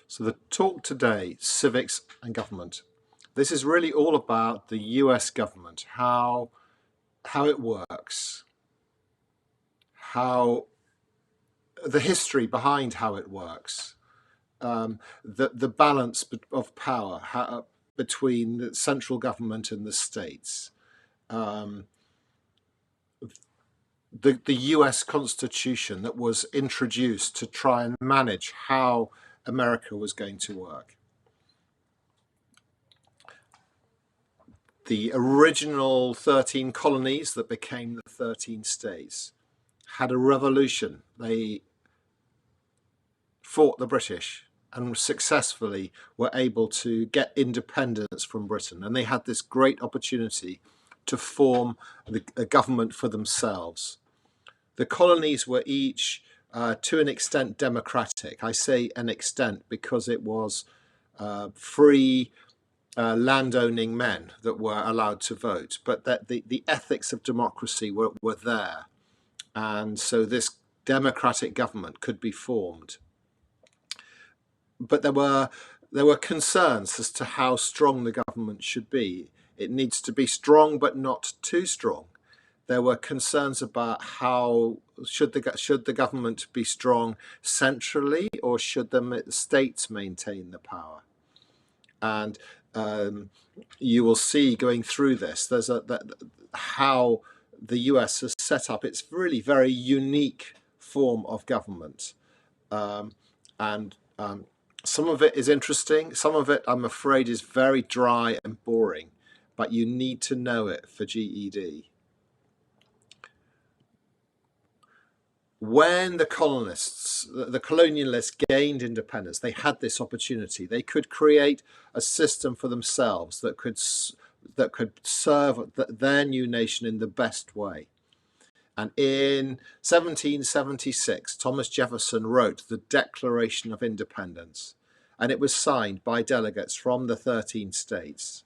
So the talk today, civics and government. This is really all about the US government, how it works, how the history behind how it works, the balance of power between the central government and the states, um, the US Constitution that was introduced to try and manage how America was going to work. The original 13 colonies that became the 13 states had a revolution. They fought the British and successfully were able to get independence from Britain. And they had this great opportunity to form a government for themselves. The colonies were each, to an extent, democratic. I say an extent because it was free landowning men that were allowed to vote, but that the ethics of democracy were there. And so this democratic government could be formed. But there were concerns as to how strong the government should be. It needs to be strong, but not too strong. There were concerns about how should the government be strong centrally, or should the states maintain the power? And you will see going through this, there's how the US has set up its really very unique form of government, and some of it is interesting. Some of it, I'm afraid, is very dry and boring, but you need to know it for GED. When the colonialists gained independence, they had this opportunity. They could create a system for themselves that could serve their new nation in the best way. And in 1776, Thomas Jefferson wrote the Declaration of Independence, and it was signed by delegates from the 13 states.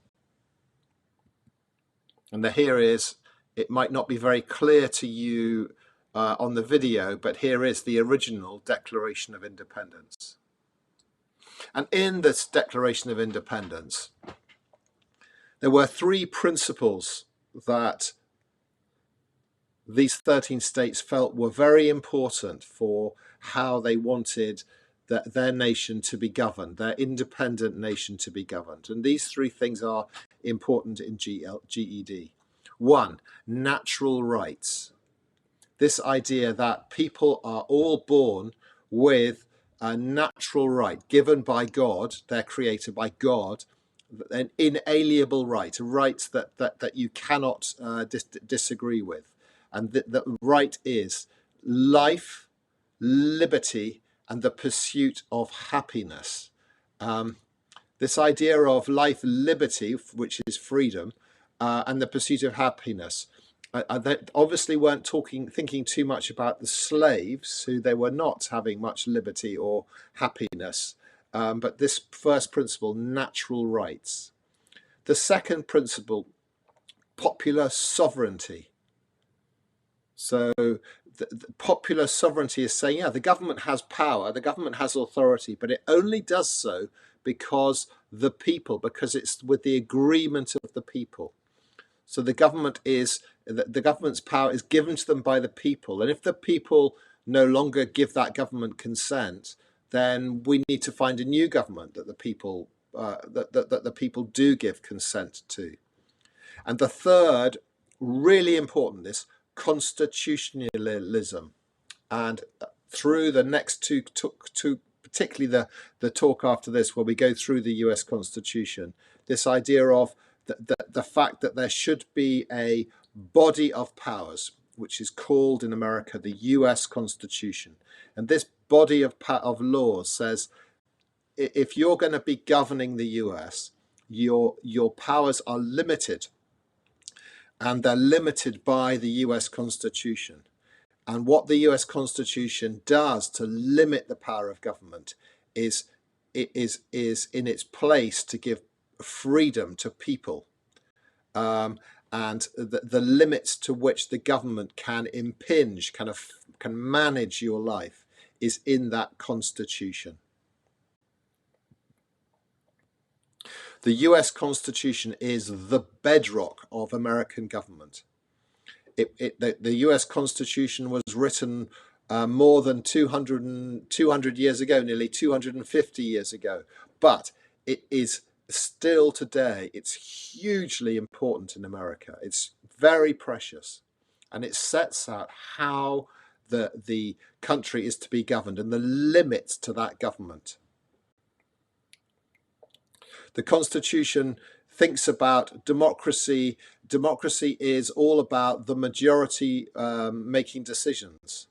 And here is, it might not be very clear to you on the video, but here is the original Declaration of Independence. And in this Declaration of Independence, there were three principles that these 13 states felt were very important for how they wanted their nation to be governed, their independent nation to be governed. And these three things are important in GED. One, natural rights. This idea that people are all born with a natural right given by God, they're created by God, an inalienable right, a right that you cannot disagree with. And the right is life, liberty, and the pursuit of happiness. This idea of life, liberty, which is freedom, and the pursuit of happiness. They obviously weren't thinking too much about the slaves, who they were not having much liberty or happiness. But this first principle, natural rights. The second principle, popular sovereignty. So the popular sovereignty is saying, yeah, the government has power, the government has authority, but it only does so because it's with the agreement of the people. So the government's power is given to them by the people, and if the people no longer give that government consent, then we need to find a new government that the people do give consent to. And the third, really important, is constitutionalism. And through the next two, particularly the talk after this, where we go through the US Constitution, this idea of the fact that there should be a body of powers, which is called in America the US Constitution. And this body of laws says, if you're going to be governing the US, your powers are limited, and they're limited by the US Constitution. And what the US Constitution does to limit the power of government is in its place to give freedom to people, and the limits to which the government can impinge, can manage your life, is in that Constitution. The US Constitution is the bedrock of American government. The US Constitution was written more than 200 years ago, nearly 250 years ago. But it is still today, it's hugely important in America. It's very precious. And it sets out how the country is to be governed and the limits to that government. The Constitution thinks about democracy. Democracy is all about the majority making decisions.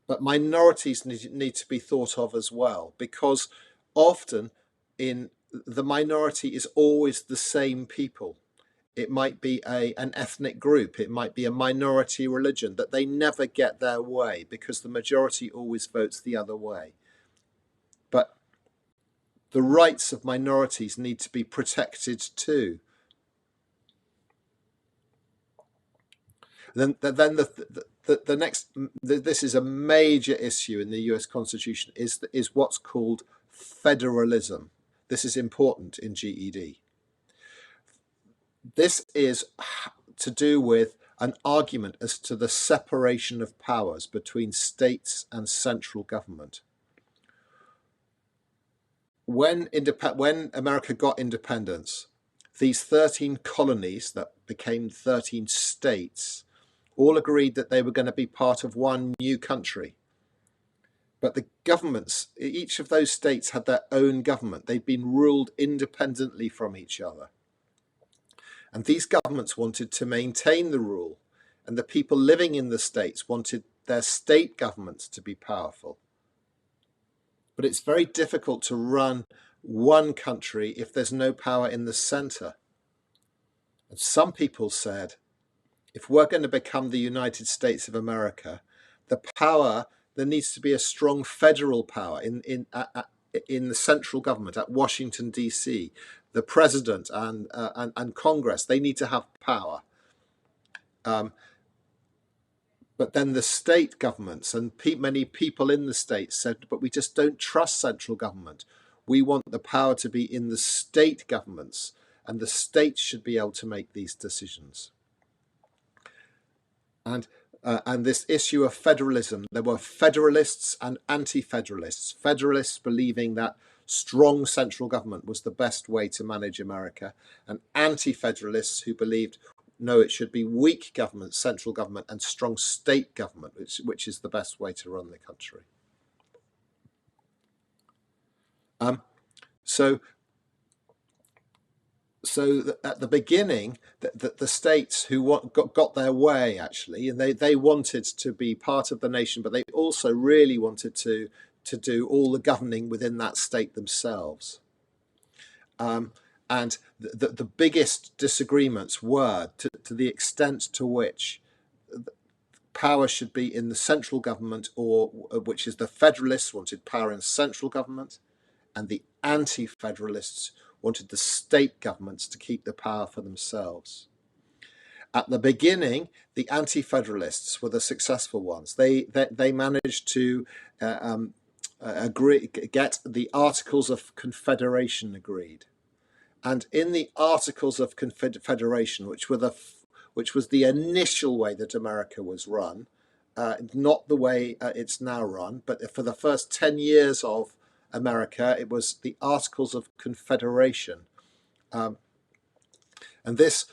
But minorities need to be thought of as well, because often in the minority is always the same people. It might be an ethnic group, it might be a minority religion, that they never get their way because the majority always votes the other way. But the rights of minorities need to be protected too. Then the next, this is a major issue in the US Constitution, is what's called federalism. This is important in GED. This is to do with an argument as to the separation of powers between states and central government. When America got independence, these 13 colonies that became 13 states all agreed that they were going to be part of one new country. But the governments, each of those states had their own government. They'd been ruled independently from each other. And these governments wanted to maintain the rule, and the people living in the states wanted their state governments to be powerful. But it's very difficult to run one country if there's no power in the center. And some people said, if we're going to become the United States of America, there needs to be a strong federal power in the central government at Washington, D.C. The president and Congress, they need to have power. But then the state governments and many people in the states said, but we just don't trust central government. We want the power to be in the state governments, and the states should be able to make these decisions. And this issue of federalism, there were federalists and anti-federalists. Federalists believing that strong central government was the best way to manage America, and anti-federalists who believed, no, it should be weak government, central government, and strong state government, which is the best way to run the country. So at the beginning, the states who got their way, actually, and they wanted to be part of the nation, but they also really wanted to do all the governing within that state themselves. And the biggest disagreements were to the extent to which power should be in the central government, or which is the federalists wanted power in central government, and the anti-federalists wanted the state governments to keep the power for themselves. At the beginning, the anti-federalists were the successful ones. They managed to get the Articles of Confederation agreed. And in the Articles of Confederation, which was the initial way that America was run, not the way it's now run, but for the first 10 years of America, it was the Articles of Confederation, and these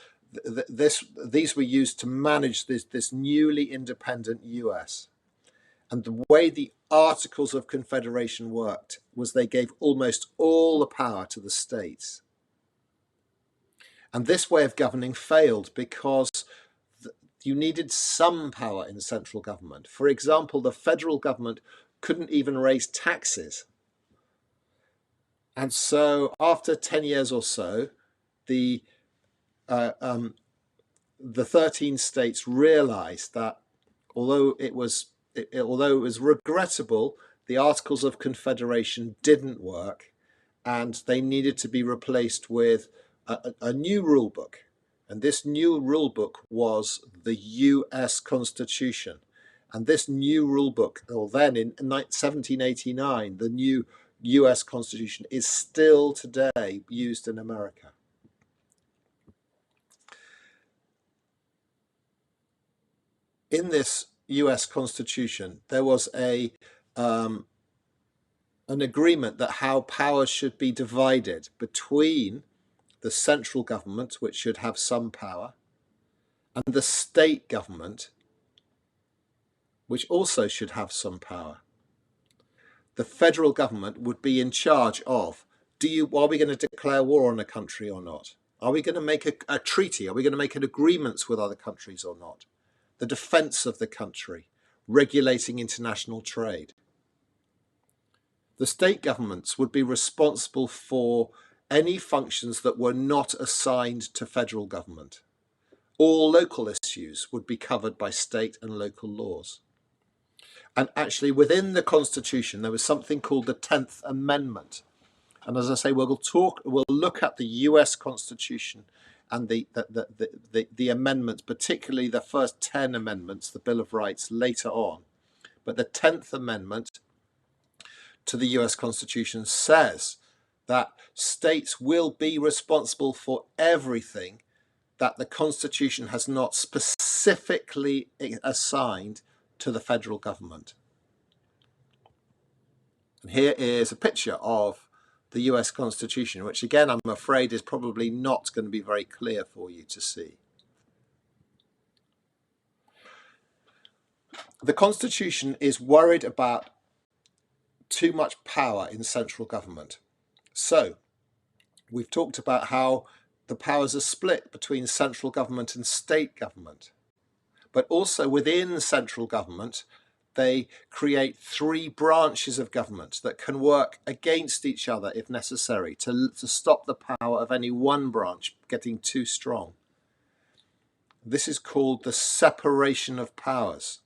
were used to manage this newly independent US. And the way the Articles of Confederation worked was they gave almost all the power to the states. And this way of governing failed because you needed some power in central government. For example, the federal government couldn't even raise taxes. And so after 10 years or so, the 13 states realized that although it was regrettable, the Articles of Confederation didn't work, and they needed to be replaced with a new rule book. And this new rule book was the US Constitution. And this new rule book, well, then in 1789, the new US Constitution is still today used in America. In this US Constitution, there was an agreement that how powers should be divided between the central government, which should have some power, and the state government, which also should have some power. The federal government would be in charge of, are we going to declare war on a country or not? Are we going to make a treaty? Are we going to make an agreements with other countries or not? The defense of the country, regulating international trade. The state governments would be responsible for any functions that were not assigned to federal government. All local issues would be covered by state and local laws. And actually within the Constitution, there was something called the 10th Amendment. And as I say, we'll look at the US Constitution and the amendments, particularly the first 10 amendments, the Bill of Rights, later on. But the 10th Amendment to the US Constitution says that states will be responsible for everything that the Constitution has not specifically assigned to the federal government. And here is a picture of the US Constitution, which again, I'm afraid is probably not going to be very clear for you to see. The Constitution is worried about too much power in central government. So we've talked about how the powers are split between central government and state government. But also within central government, they create 3 branches of government that can work against each other if necessary to stop the power of any one branch getting too strong. This is called the separation of powers.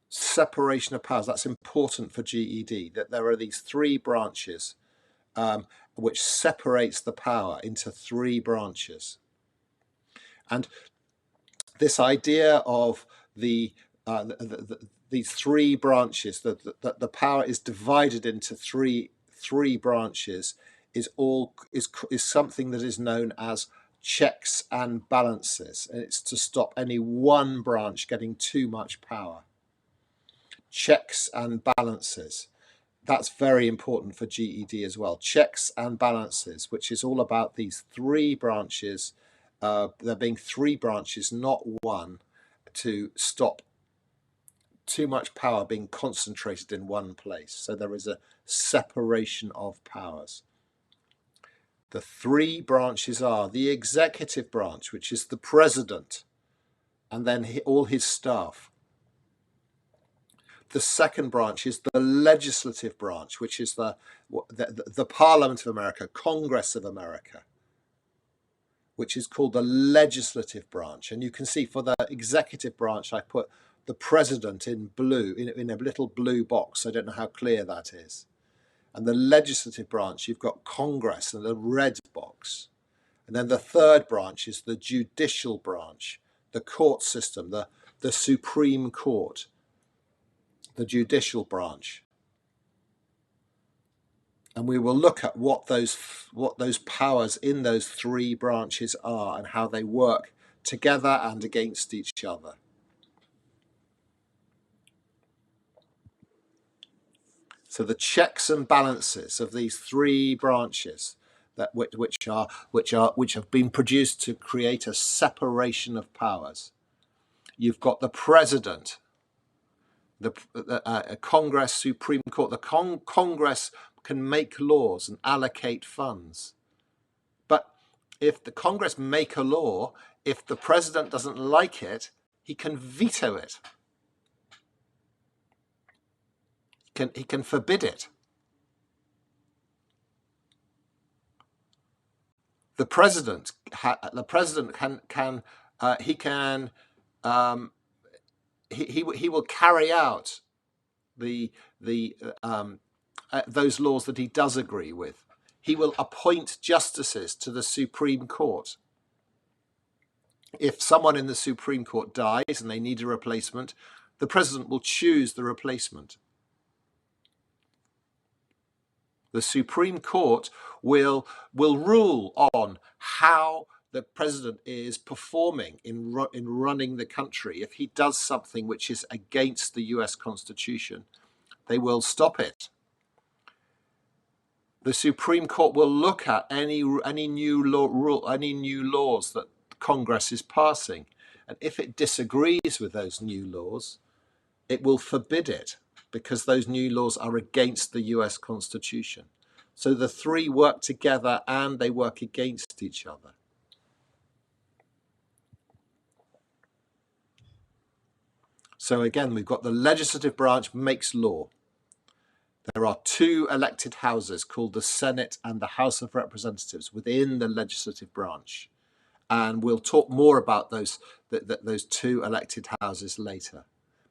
Separation of powers, that's important for GED, that there are these 3 branches which separates the power into 3 branches. And this idea of these 3 branches, that the power is divided into three branches, is something that is known as checks and balances, and it's to stop any one branch getting too much power. Checks and balances. That's very important for GED as well. Checks and balances, which is all about these 3 branches, there being 3 branches, not one, to stop too much power being concentrated in one place. So there is a separation of powers. The 3 branches are the executive branch, which is the president, and then all his staff. The second branch is the legislative branch, which is the Parliament of America, Congress of America, which is called the legislative branch. And you can see for the executive branch, I put the president in blue, in a little blue box. I don't know how clear that is. And the legislative branch, you've got Congress in the red box. And then the third branch is the judicial branch, the court system, the Supreme Court, the judicial branch. And we will look at what those powers in those 3 branches are and how they work together and against each other. So the checks and balances of these 3 branches which have been produced to create a separation of powers. You've got the president, the Congress, Supreme Court. The Congress can make laws and allocate funds. But if the Congress make a law, if the president doesn't like it, he can veto it. He can forbid it. The president he will carry out those laws that he does agree with. He will appoint justices to the Supreme Court. If someone in the Supreme Court dies and they need a replacement, the president will choose the replacement. The Supreme Court will rule on how the president is performing in running the country. If he does something which is against the US Constitution, they will stop it. The Supreme Court will look at any new laws that Congress is passing, and if it disagrees with those new laws, it will forbid it, because those new laws are against the US Constitution. So the three work together and they work against each other. So again, we've got the legislative branch makes law. There are two elected houses called the Senate and the House of Representatives within the legislative branch. And we'll talk more about those two elected houses later.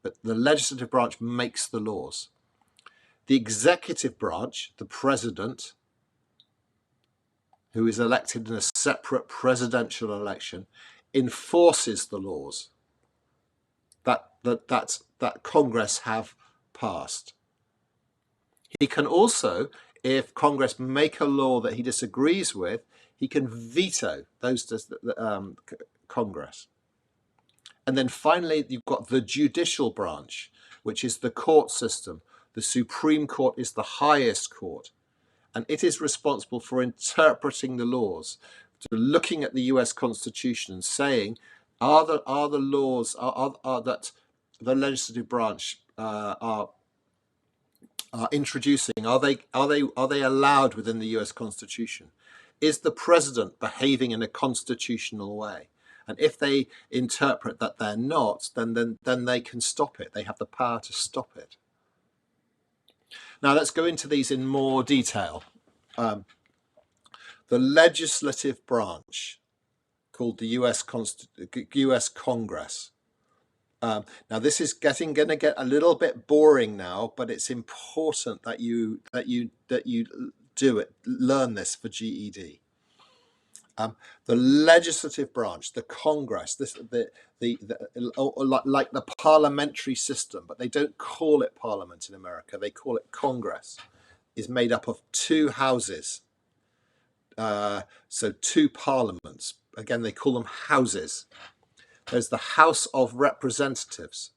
But the legislative branch makes the laws. The executive branch, the president, who is elected in a separate presidential election, enforces the laws that Congress have passed. He can also, if Congress make a law that he disagrees with, he can veto those Congress. And then finally, you've got the judicial branch, which is the court system. The Supreme Court is the highest court, and it is responsible for interpreting the laws, looking at the US Constitution and saying, are the laws that the legislative branch are introducing, are they allowed within the US Constitution? Is the president behaving in a constitutional way? And if they interpret that they're not, then they can stop it. They have the power to stop it. Now let's go into these in more detail. The legislative branch, called the US Congress. Now this is going to get a little bit boring now, but it's important that you do it. Learn this for GED. The legislative branch, the Congress, like the parliamentary system, but they don't call it Parliament in America. They call it Congress. Is made up of two houses. So two parliaments. Again, they call them houses. There's the House of Representatives,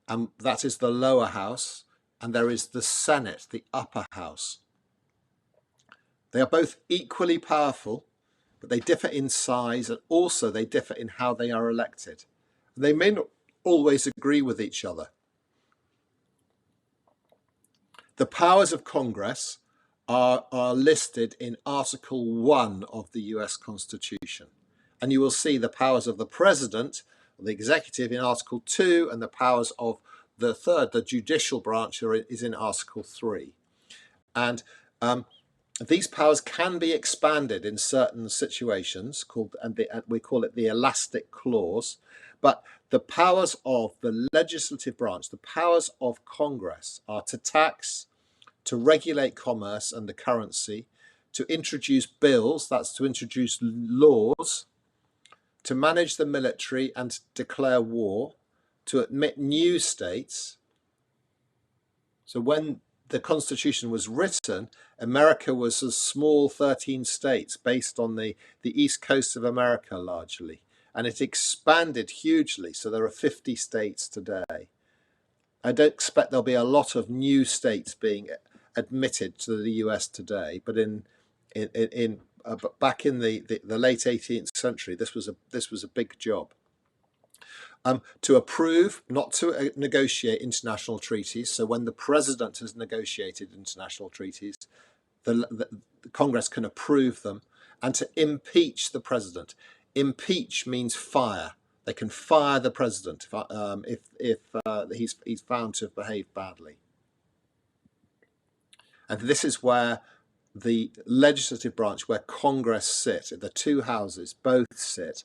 and that is the lower house, and there is the Senate, the upper house. They are both equally powerful, but they differ in size, and also they differ in how they are elected. They may not always agree with each other. The powers of Congress are listed in Article 1 of the US Constitution. And you will see the powers of the president, the executive, in Article 2, and the powers of the third, the judicial branch, is in Article 3. And these powers can be expanded in certain situations, we call it the elastic clause. But the powers of the legislative branch, the powers of Congress, are to tax, to regulate commerce and the currency, to introduce bills, that's to introduce laws, to manage the military and to declare war, to admit new states. So when the Constitution was written, America was a small 13 states based on the east coast of America largely, and it expanded hugely. So there are 50 states today. I don't expect there'll be a lot of new states being admitted to the US today, but back in the late 18th century, this was a big job. To approve, not to negotiate international treaties. So when the president has negotiated international treaties, the Congress can approve them, and to impeach the president. Impeach means fire. They can fire the president if he's found to have behaved badly. And this is where the legislative branch, where Congress sit, the two houses both sit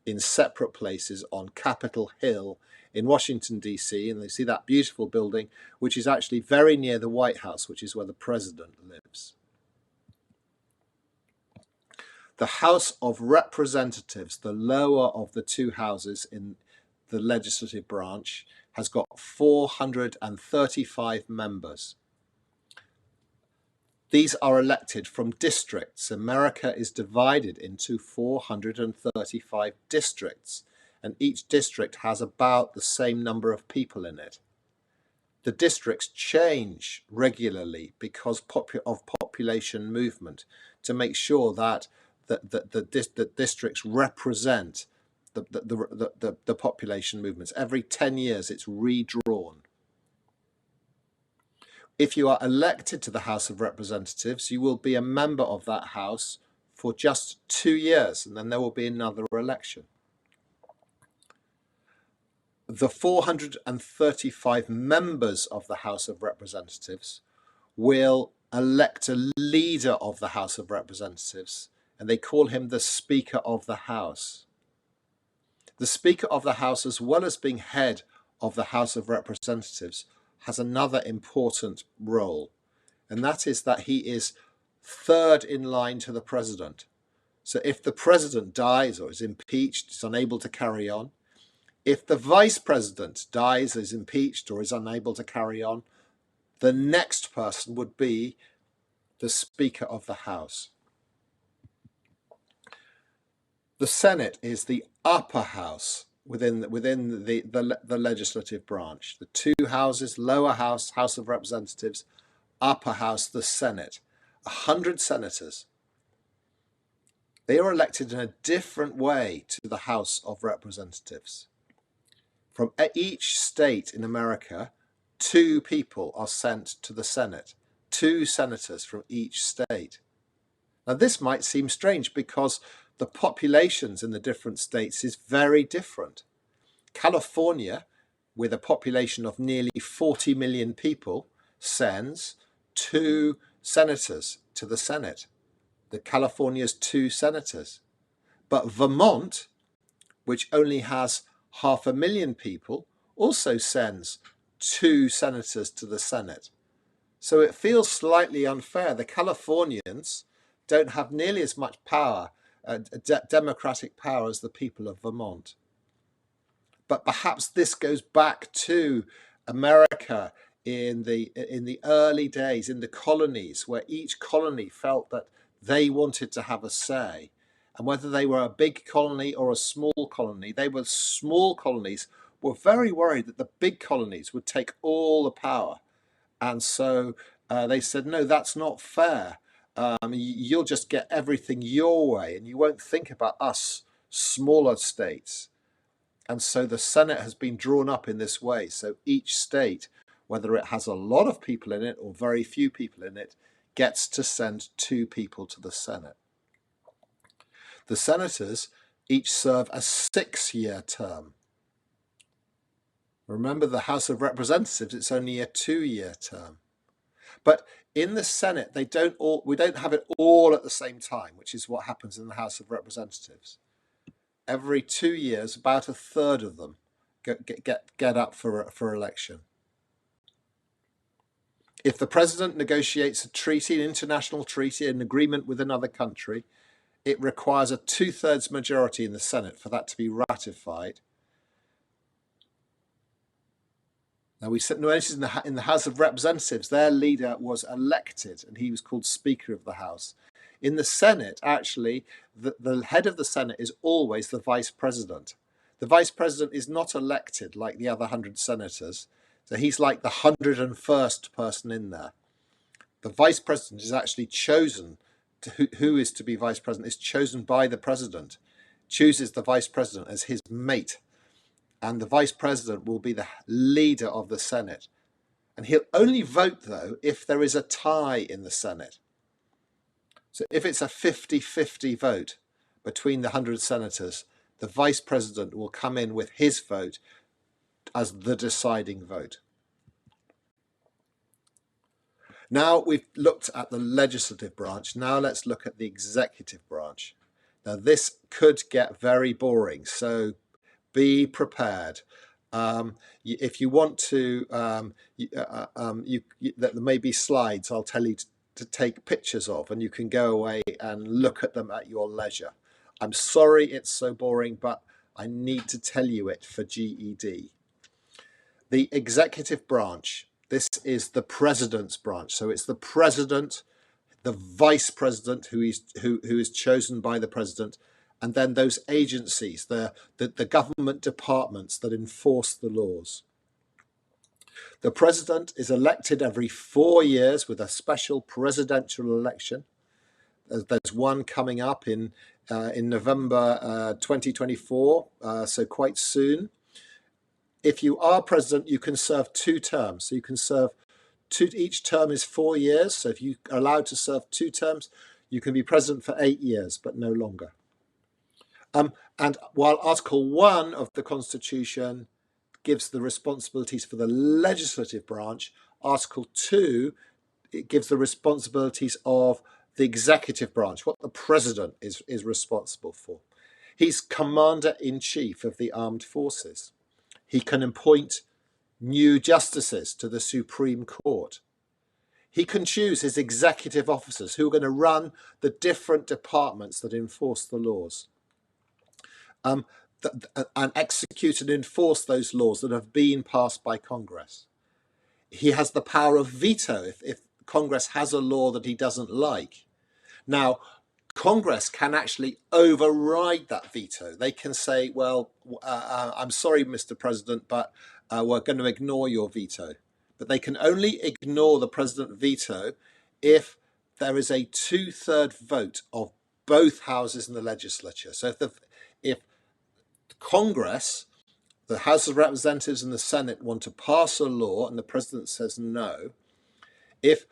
in separate places on Capitol Hill in Washington, D.C. And they see that beautiful building, which is actually very near the White House, which is where the president lives. The House of Representatives, the lower of the two houses in the legislative branch, has got 435 members. These are elected from districts. America is divided into 435 districts, and each district has about the same number of people in it. The districts change regularly because of population movement to make sure that the districts represent the population movements. Every 10 years it's redrawn. If you are elected to the House of Representatives, you will be a member of that House for just 2 years, and then there will be another election. The 435 members of the House of Representatives will elect a leader of the House of Representatives, and they call him the Speaker of the House. The Speaker of the House, as well as being head of the House of Representatives, has another important role, and that is that he is third in line to the President. So if the President dies or is impeached, is unable to carry on, if the Vice President dies, is impeached, or is unable to carry on, the next person would be the Speaker of the House. The Senate is the upper house within the legislative branch. The two houses, lower house, House of Representatives, upper house, the Senate. 100 senators. They are elected in a different way to the House of Representatives. From each state in America, 2 people are sent to the Senate, 2 senators from each state. Now, this might seem strange because the populations in the different states is very different. California, with a population of nearly 40 million people, sends 2 senators to the Senate. California's 2 senators. But Vermont, which only has 500,000 people, also sends 2 senators to the Senate. So it feels slightly unfair. The Californians don't have nearly as much power, democratic power, as the people of Vermont. But perhaps this goes back to America in the early days, in the colonies, where each colony felt that they wanted to have a say. And whether they were a big colony or a small colony, small colonies were very worried that the big colonies would take all the power. And so they said, no, that's not fair. You'll just get everything your way and you won't think about us smaller states. And so the Senate has been drawn up in this way. So each state, whether it has a lot of people in it or very few people in it, gets to send 2 people to the Senate. The senators each serve a 6-year term. Remember, the House of Representatives, it's only a 2-year term. But in the Senate, we don't have it all at the same time, which is what happens in the House of Representatives. Every 2 years, about a third of them get up for election. If the president negotiates a treaty, an international treaty, an agreement with another country, it requires a 2/3 majority in the Senate for that to be ratified. Now, we notice in the House of Representatives, their leader was elected and he was called Speaker of the House. In the Senate, actually, the head of the Senate is always the Vice President. The Vice President is not elected like the other 100 senators. So he's like the 101st person in there. The Vice President is actually chosen. Who is to be Vice President is chosen by the President, chooses the Vice President as his mate. And the Vice President will be the leader of the Senate. And he'll only vote, though, if there is a tie in the Senate. So if it's a 50-50 vote between the 100 senators, the Vice President will come in with his vote as the deciding vote. Now we've looked at the legislative branch. Now let's look at the executive branch. Now this could get very boring, so be prepared. If you want to, there may be slides I'll tell you to take pictures of, and you can go away and look at them at your leisure. I'm sorry it's so boring, but I need to tell you it for GED. The executive branch, this is the president's branch. So it's the president the vice president who is chosen by the president, and then those agencies, the government departments that enforce the laws. The president is elected every 4 years with a special presidential election. There's one coming up in November 2024, so quite soon. If you are president, you can serve 2 terms. So you can serve each term is 4 years. So if you are allowed to serve 2 terms, you can be president for 8 years, but no longer. And while Article 1 of the Constitution gives the responsibilities for the legislative branch, Article 2, it gives the responsibilities of the executive branch, what the president is responsible for. He's commander-in-chief of the armed forces. He can appoint new justices to the Supreme Court. He can choose his executive officers who are going to run the different departments that enforce the laws, and execute and enforce those laws that have been passed by Congress. He has the power of veto if Congress has a law that he doesn't like. Now, Congress can actually override that veto. They can say, well, I'm sorry, Mr. President, but we're going to ignore your veto. But they can only ignore the president veto if there is a 2/3 vote of both houses in the legislature. So if Congress, the House of Representatives and the Senate, want to pass a law and the president says no, if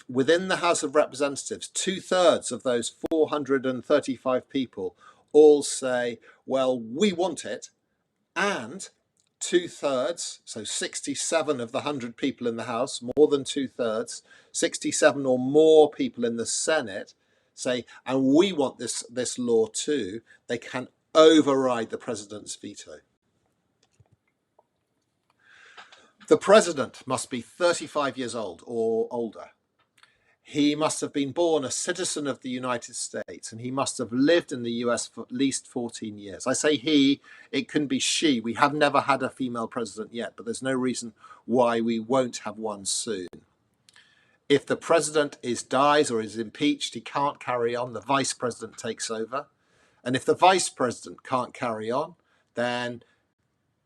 within the House of Representatives, 2/3 of those 435 people all say, well, we want it, and 2/3, so 67 of the 100 people in the House, more than 2/3, 67 or more people in the Senate say, and we want this law too, they can override the president's veto. The president must be 35 years old or older. He must have been born a citizen of the United States, and he must have lived in the US for at least 14 years. I say he, it can be she. We have never had a female president yet, but there's no reason why we won't have one soon. If the president dies or is impeached, he can't carry on. The vice president takes over. And if the vice president can't carry on, then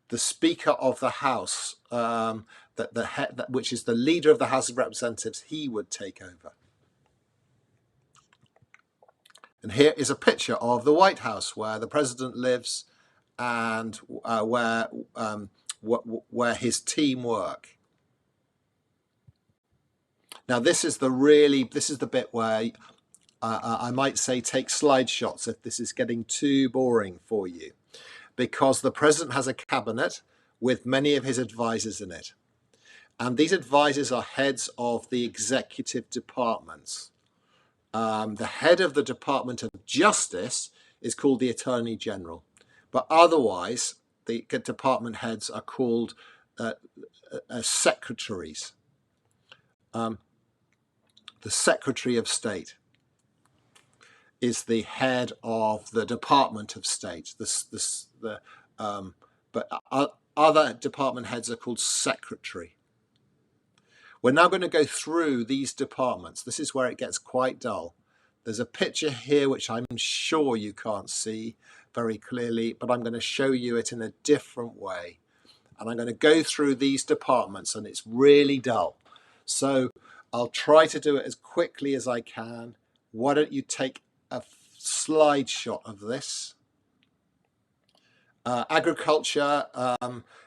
the Speaker of the House, which is the leader of the House of Representatives, he would take over. And here is a picture of the White House where the president lives and where his team work. Now this is the bit where I might say take slide shots if this is getting too boring for you, because the president has a cabinet with many of his advisors in it. And these advisors are heads of the executive departments. The head of the Department of Justice is called the Attorney General. But otherwise, the department heads are called secretaries. The Secretary of State is the head of the Department of State. But other department heads are called secretary. We're now going to go through these departments. This is where it gets quite dull. There's a picture here which I'm sure you can't see very clearly, but I'm going to show you it in a different way. And I'm going to go through these departments, and it's really dull. So I'll try to do it as quickly as I can. Why don't you take a slide shot of this? Agriculture,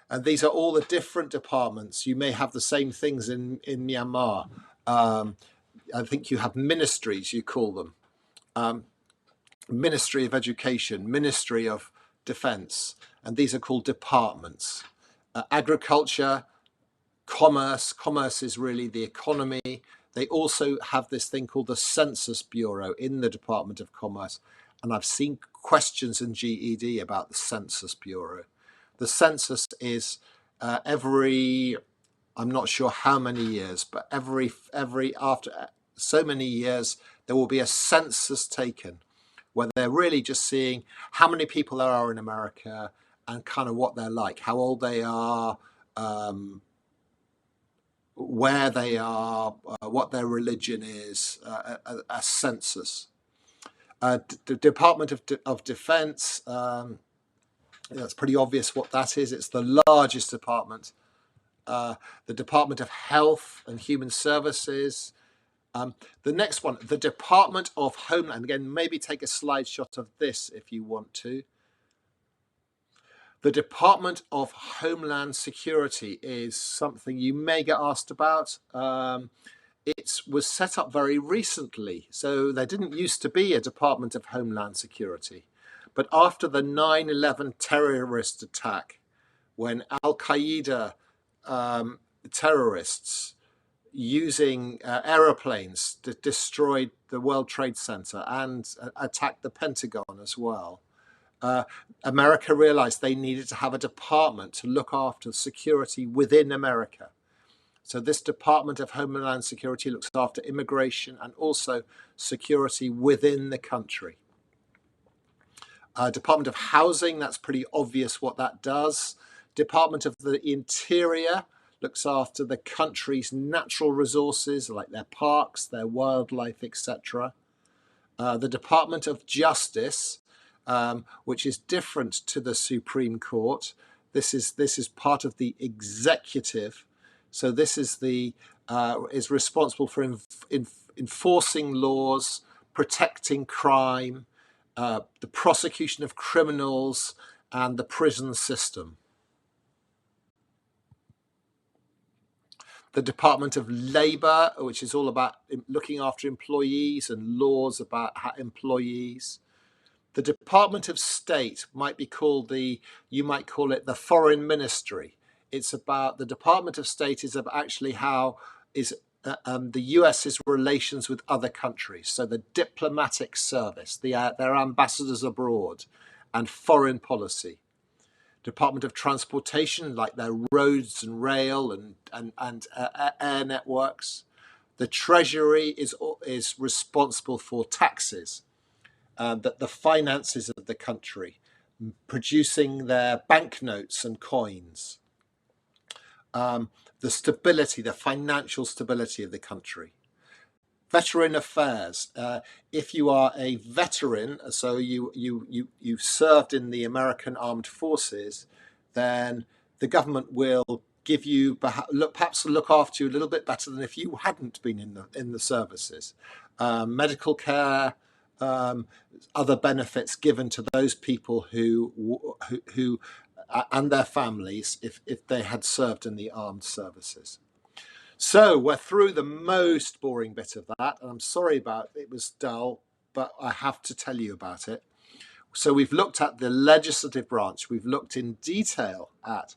and these are all the different departments. You may have the same things in Myanmar. I think you have ministries, you call them. Ministry of Education, Ministry of Defense, and these are called departments. Agriculture, commerce is really the economy. They also have this thing called the Census Bureau in the Department of Commerce. And I've seen questions in GED about the Census Bureau. The census is I'm not sure how many years, but every after so many years, there will be a census taken where they're really just seeing how many people there are in America and kind of what they're like, how old they are, where they are, what their religion is, a census. The Department of Defense, that's pretty obvious what that is. It's the largest department. The Department of Health and Human Services. The next one, the Department of Homeland. Again, maybe take a slide shot of this if you want to. The Department of Homeland Security is something you may get asked about. It was set up very recently, so there didn't used to be a Department of Homeland Security. But after the 9/11 terrorist attack, when Al-Qaeda terrorists using aeroplanes destroyed the World Trade Center and attacked the Pentagon as well, America realized they needed to have a department to look after security within America. So this Department of Homeland Security looks after immigration and also security within the country. Department of Housing, that's pretty obvious what that does. Department of the Interior looks after the country's natural resources, like their parks, their wildlife, etc. The Department of Justice, which is different to the Supreme Court. This is part of the executive. So this is is responsible for enforcing laws, protecting crime, the prosecution of criminals, and the prison system. The Department of Labour, which is all about looking after employees and laws about employees. The Department of State might be called you might call it the Foreign Ministry. It's about the Department of State is about actually how is the US's relations with other countries. So the diplomatic service, their ambassadors abroad, and foreign policy. Department of Transportation, like their roads and rail and air networks. The Treasury is responsible for taxes, the finances of the country, producing their banknotes and coins. The stability, the financial stability of the country. Veteran Affairs. If you are a veteran, so you've served in the American Armed Forces, then the government will give you perhaps look after you a little bit better than if you hadn't been in the services. Medical care, other benefits given to those people who and their families if they had served in the armed services. So we're through the most boring bit of that, and I'm sorry about it. It was dull, but I have to tell you about it. So we've looked at the legislative branch. We've looked in detail at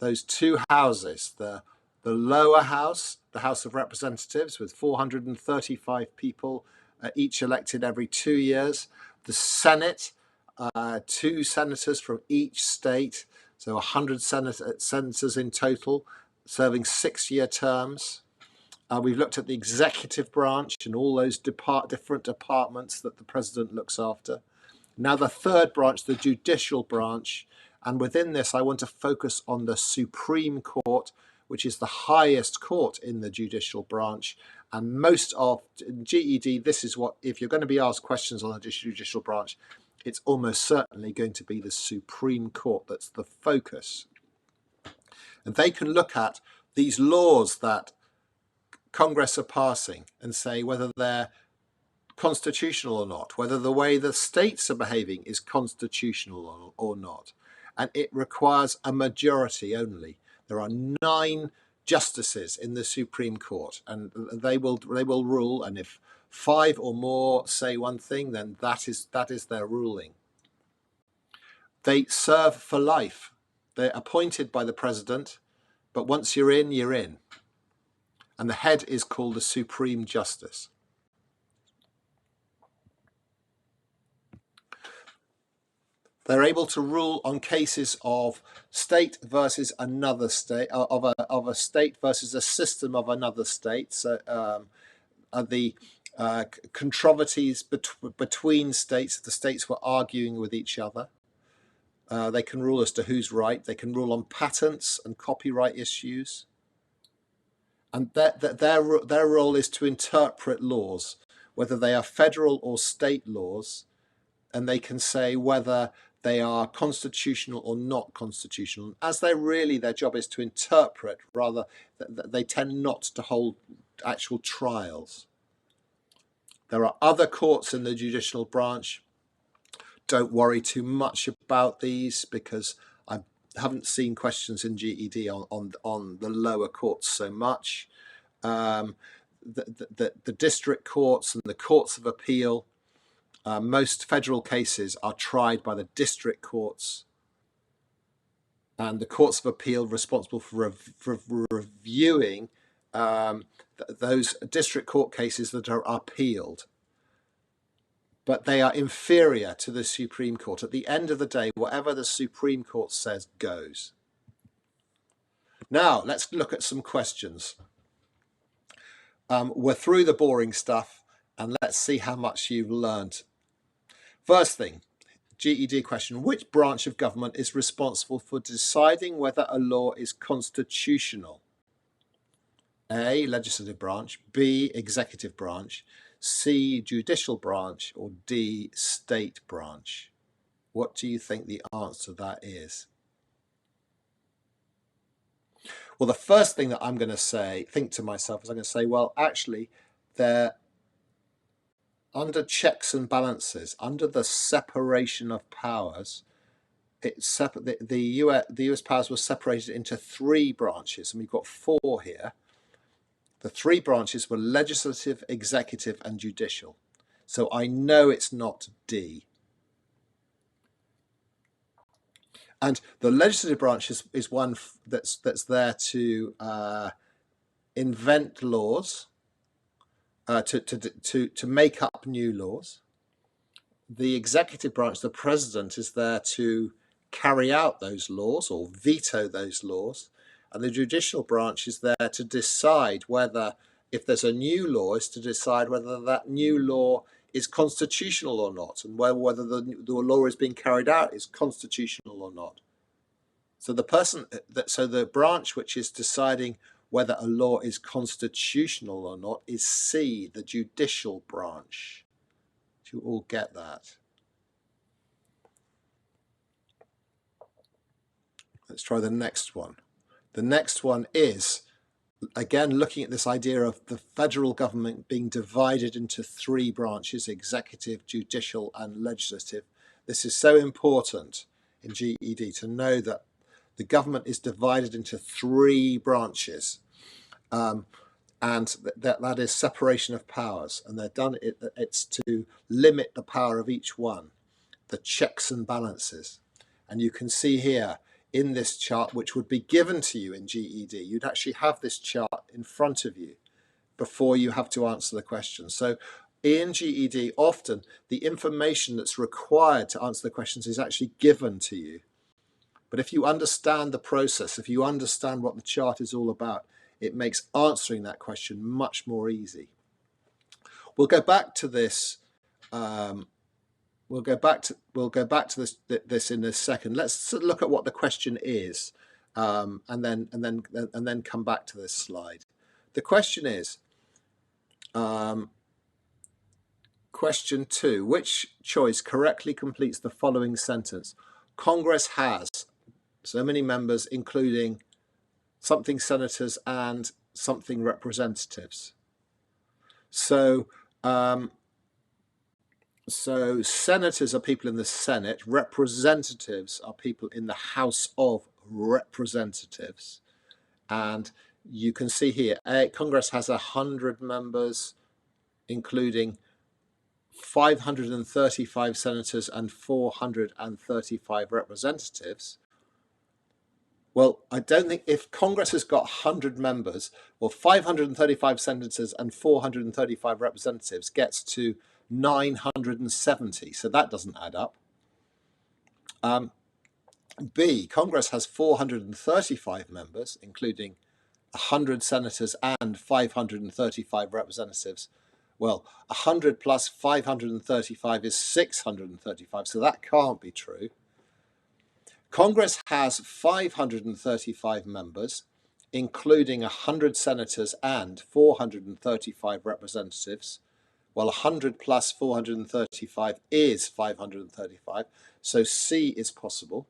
those two houses, the lower house, the House of Representatives, with 435 people, each elected every 2 years. The Senate, 2 senators from each state, so 100 senators in total, serving 6-year terms. We've looked at the executive branch and all those different departments that the president looks after. Now the third branch, the judicial branch, and within this I want to focus on the Supreme Court, which is the highest court in the judicial branch. And most of GED, this is what, if you're going to be asked questions on the judicial branch, it's almost certainly going to be the Supreme Court that's the focus. And they can look at these laws that Congress are passing and say whether they're constitutional or not, whether the way the states are behaving is constitutional or not. And it requires a majority only. There are 9 justices in the Supreme Court, and they will rule. And if 5 or more say one thing, then that is their ruling. They serve for life. They're appointed by the president, but once you're in, you're in. And the head is called the Supreme Justice. They're able to rule on cases of state versus another state, of a state versus a system of another state. So the controversies between states, the states were arguing with each other. They can rule as to who's right. They can rule on patents and copyright issues. and their role is to interpret laws, whether they are federal or state laws, and they can say whether they are constitutional or not constitutional. As their job is to interpret, rather, they tend not to hold actual trials. There are other courts in the judicial branch. Don't worry too much about these, because I haven't seen questions in GED on the lower courts so much. The district courts and the courts of appeal, most federal cases are tried by the district courts, and the courts of appeal responsible for reviewing those district court cases that are appealed. But they are inferior to the Supreme Court. At the end of the day, whatever the Supreme Court says goes. Now, let's look at some questions. We're through the boring stuff, and let's see how much you've learned. First thing, GED question: which branch of government is responsible for deciding whether a law is constitutional? A, legislative branch, B, executive branch, C, judicial branch, or D, state branch? What do you think the answer to that is? Well, the first thing that I'm going to think to myself, is I'm going to say, well, actually, they're under checks and balances, under the separation of powers. The US powers were separated into three branches, and we've got four here. The three branches were legislative, executive, and judicial. So I know it's not D. And the legislative branch is one that's there to invent laws, to make up new laws. The executive branch, the president, is there to carry out those laws or veto those laws. And the judicial branch is there to decide whether, if there's a new law, is to decide whether that new law is constitutional or not, and whether the law is being carried out is constitutional or not. So the branch which is deciding whether a law is constitutional or not is C, the judicial branch. Do you all get that? Let's try the next one. The next one is, again, looking at this idea of the federal government being divided into three branches: executive, judicial, and legislative. This is so important in GED to know that the government is divided into three branches, and that is separation of powers, and it's to limit the power of each one, the checks and balances. And you can see here in this chart, which would be given to you in GED, you'd actually have this chart in front of you before you have to answer the question. So in GED, often the information that's required to answer the questions is actually given to you. But if you understand the process, if you understand what the chart is all about, it makes answering that question much more easy. We'll go back to this. We'll go back to this in a second. Let's look at what the question is, and then come back to this slide. The question is, question 2: which choice correctly completes the following sentence? Congress has so many members, including something senators and something representatives. So senators are people in the Senate, representatives are people in the House of Representatives. And you can see here, Congress has 100 members, including 535 senators and 435 representatives. Well, I don't think, if Congress has got 100 members, well, 535 senators and 435 representatives gets to 970, so that doesn't add up. B, Congress has 435 members, including 100 senators and 535 representatives. Well, 100 plus 535 is 635, so that can't be true. Congress has 535 members, including 100 senators and 435 representatives. Well, 100 plus 435 is 535, so C is possible.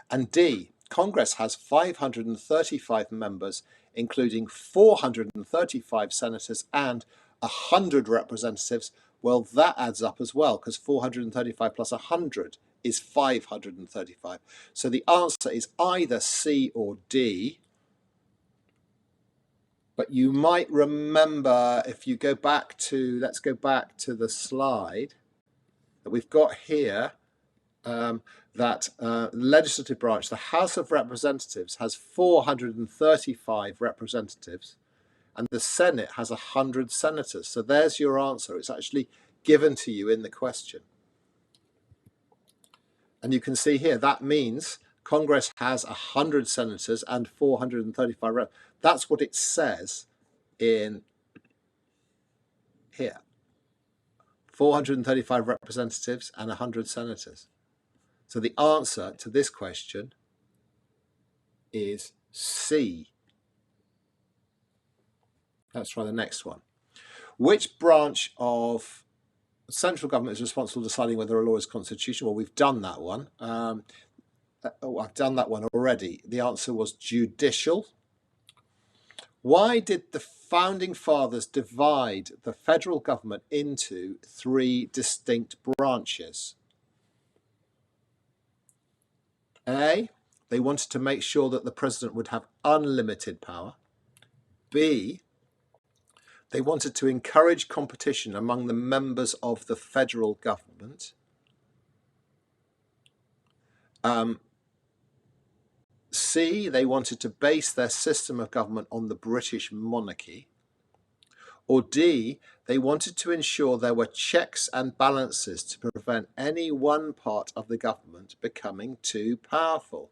And D, Congress has 535 members, including 435 senators and 100 representatives. Well, that adds up as well, because 435 plus 100 is 535. So the answer is either C or D. But you might remember, if you go back to, let's go back to the slide that we've got here, that legislative branch, the House of Representatives, has 435 representatives and the Senate has 100 senators. So there's your answer. It's actually given to you in the question. And you can see here, that means Congress has 100 senators and 435 reps. That's what it says in here. 435 representatives and 100 senators. So the answer to this question is C. Let's try the next one. Which branch of central government is responsible for deciding whether a law is constitutional? Well, we've done that one. I've done that one already. The answer was judicial. Why did the founding fathers divide the federal government into 3 distinct branches? A, they wanted to make sure that the president would have unlimited power. B, they wanted to encourage competition among the members of the federal government. C, they wanted to base their system of government on the British monarchy. Or D, they wanted to ensure there were checks and balances to prevent any one part of the government becoming too powerful.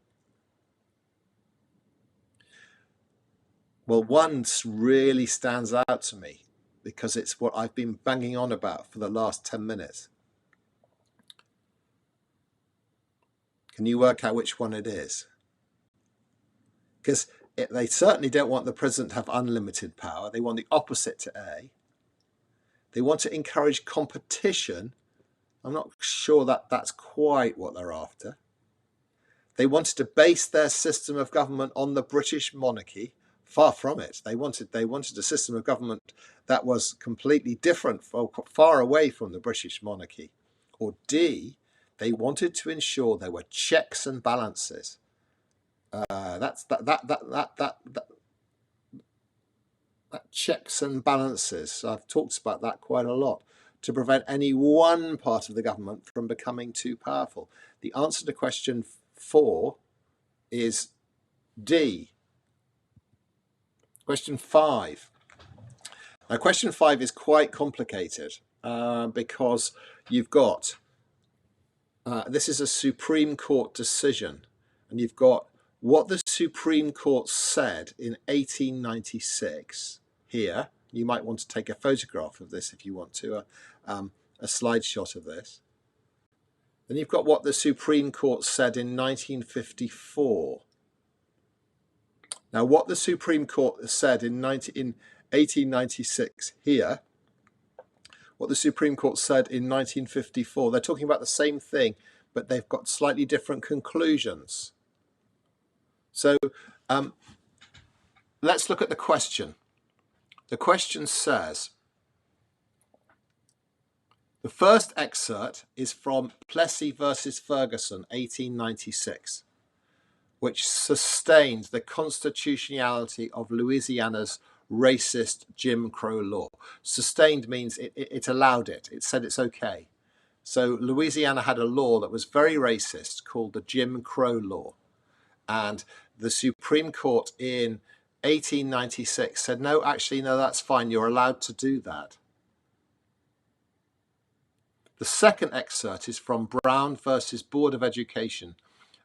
Well, one really stands out to me because it's what I've been banging on about for the last 10 minutes. Can you work out which one it is? Because they certainly don't want the president to have unlimited power. They want the opposite to A. They want to encourage competition. I'm not sure that that's quite what they're after. They wanted to base their system of government on the British monarchy. Far from it. They wanted a system of government that was completely different, far away from the British monarchy. Or D, they wanted to ensure there were checks and balances. That checks and balances. I've talked about that quite a lot, to prevent any one part of the government from becoming too powerful. The answer to question 4 is D. Question 5. Now, question 5 is quite complicated because you've got, this is a Supreme Court decision, and you've got what the Supreme Court said in 1896 here. You might want to take a photograph of this if you want to, a slide shot of this. Then you've got what the Supreme Court said in 1954. Now, what the Supreme Court said in 1896 here, what the Supreme Court said in 1954, they're talking about the same thing, but they've got slightly different conclusions. So let's look at the question. The question says, the first excerpt is from Plessy versus Ferguson, 1896, which sustained the constitutionality of Louisiana's racist Jim Crow law. Sustained means it allowed it. It said it's okay. So Louisiana had a law that was very racist called the Jim Crow law. And the Supreme Court in 1896 said, no, actually, no, that's fine. You're allowed to do that. The second excerpt is from Brown versus Board of Education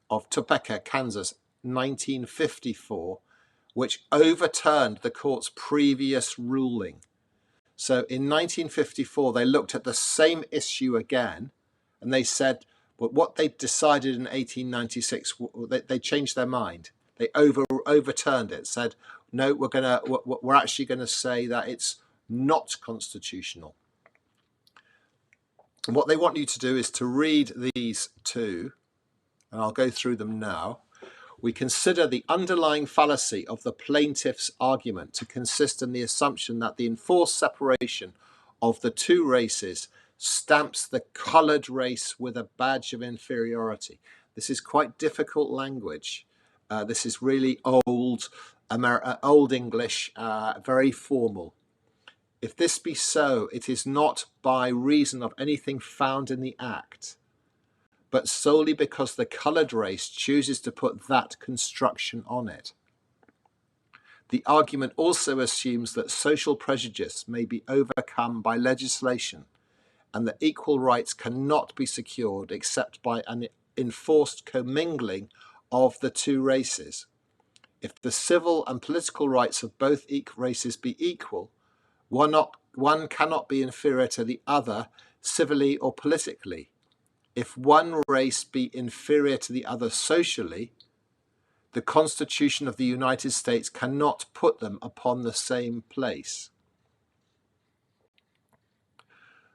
of Topeka, Kansas, 1954, which overturned the court's previous ruling. So in 1954, they looked at the same issue again, and they said, but what they decided in 1896, they changed their mind. They overturned it, said, no, we're actually going to say that it's not constitutional. And what they want you to do is to read these two, and I'll go through them now. We consider the underlying fallacy of the plaintiff's argument to consist in the assumption that the enforced separation of the two races stamps the coloured race with a badge of inferiority. This is quite difficult language. This is really old English, very formal. If this be so, it is not by reason of anything found in the Act, but solely because the coloured race chooses to put that construction on it. The argument also assumes that social prejudice may be overcome by legislation and that equal rights cannot be secured except by an enforced commingling of the two races. If the civil and political rights of both races be equal, one cannot be inferior to the other civilly or politically. If one race be inferior to the other socially, the Constitution of the United States cannot put them upon the same place.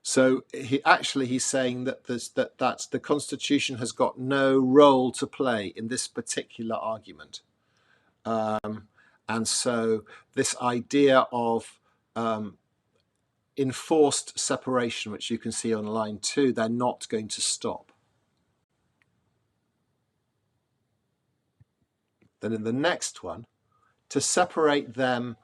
So he's saying that the Constitution has got no role to play in this particular argument. And so this idea of enforced separation, which you can see on line 2, they're not going to stop. Then in the next one, to separate them,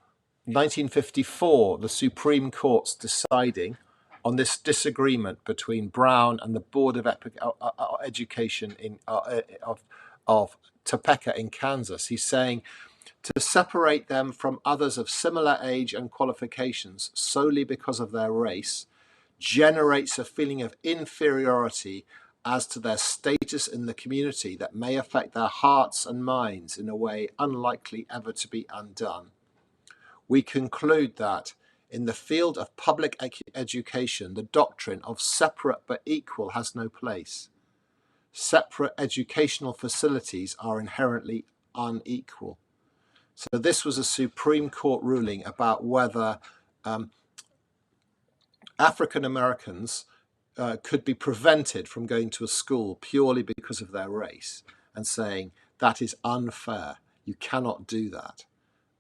1954, the Supreme Court's deciding on this disagreement between Brown and the Board of Education of Topeka in Kansas. He's saying to separate them from others of similar age and qualifications solely because of their race generates a feeling of inferiority as to their status in the community that may affect their hearts and minds in a way unlikely ever to be undone. We conclude that in the field of public education, the doctrine of separate but equal has no place. Separate educational facilities are inherently unequal. So this was a Supreme Court ruling about whether African Americans could be prevented from going to a school purely because of their race, and saying that is unfair. You cannot do that.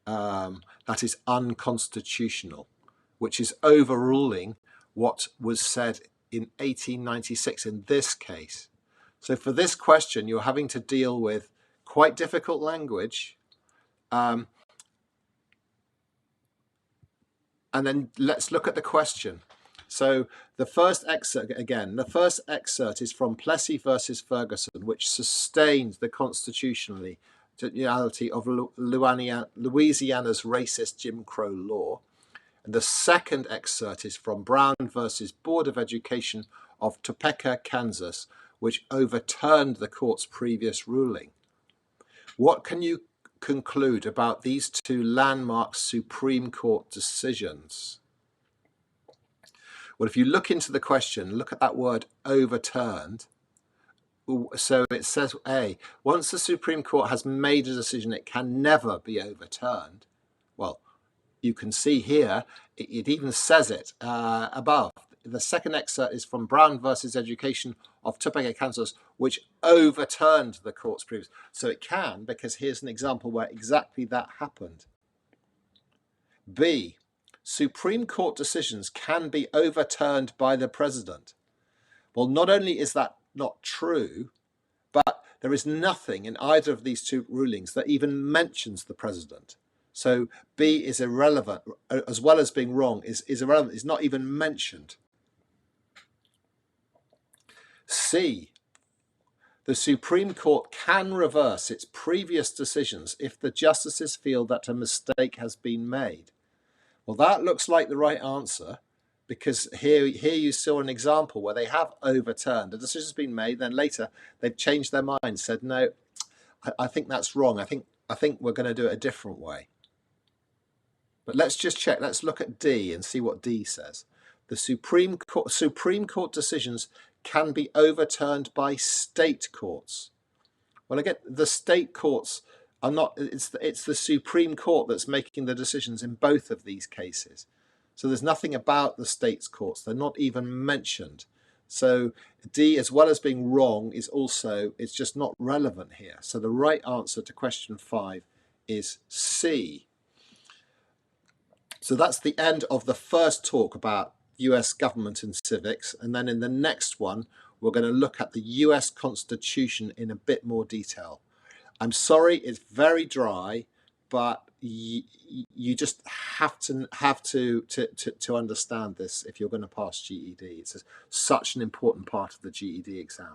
That is unconstitutional, which is overruling what was said in 1896 in this case. So for this question, you're having to deal with quite difficult language. And then let's look at the question. So the first excerpt is from Plessy versus Ferguson, which sustains the constitutionality of Louisiana's racist Jim Crow law. And the second excerpt is from Brown versus Board of Education of Topeka, Kansas, which overturned the court's previous ruling. What can you conclude about these two landmark Supreme Court decisions? Well, if you look into the question, look at that word overturned. So it says, A, once the Supreme Court has made a decision, it can never be overturned. Well, you can see here, it even says it above. The second excerpt is from Brown versus Education of Topeka, Kansas, which overturned the court's previous. So it can, because here's an example where exactly that happened. B, Supreme Court decisions can be overturned by the president. Well, not only is that not true, but there is nothing in either of these two rulings that even mentions the president. So B is irrelevant, as well as being wrong, is irrelevant, is not even mentioned. C, the Supreme Court can reverse its previous decisions if the justices feel that a mistake has been made. Well, that looks like the right answer, because here you saw an example where they have overturned. The decision's been made, then later they've changed their mind, said, no, I think that's wrong. I think we're going to do it a different way. But let's just check. Let's look at D and see what D says. The Supreme Court decisions can be overturned by state courts. Well, again, the state courts are not. It's the Supreme Court that's making the decisions in both of these cases. So there's nothing about the states' courts; they're not even mentioned. So D, as well as being wrong, is also, it's just not relevant here. So the right answer to question 5 is C. So that's the end of the first talk about US government and civics. And then in the next one, we're going to look at the US Constitution in a bit more detail. I'm sorry, it's very dry, but you just have to understand this if you're going to pass GED. It's such an important part of the GED exam.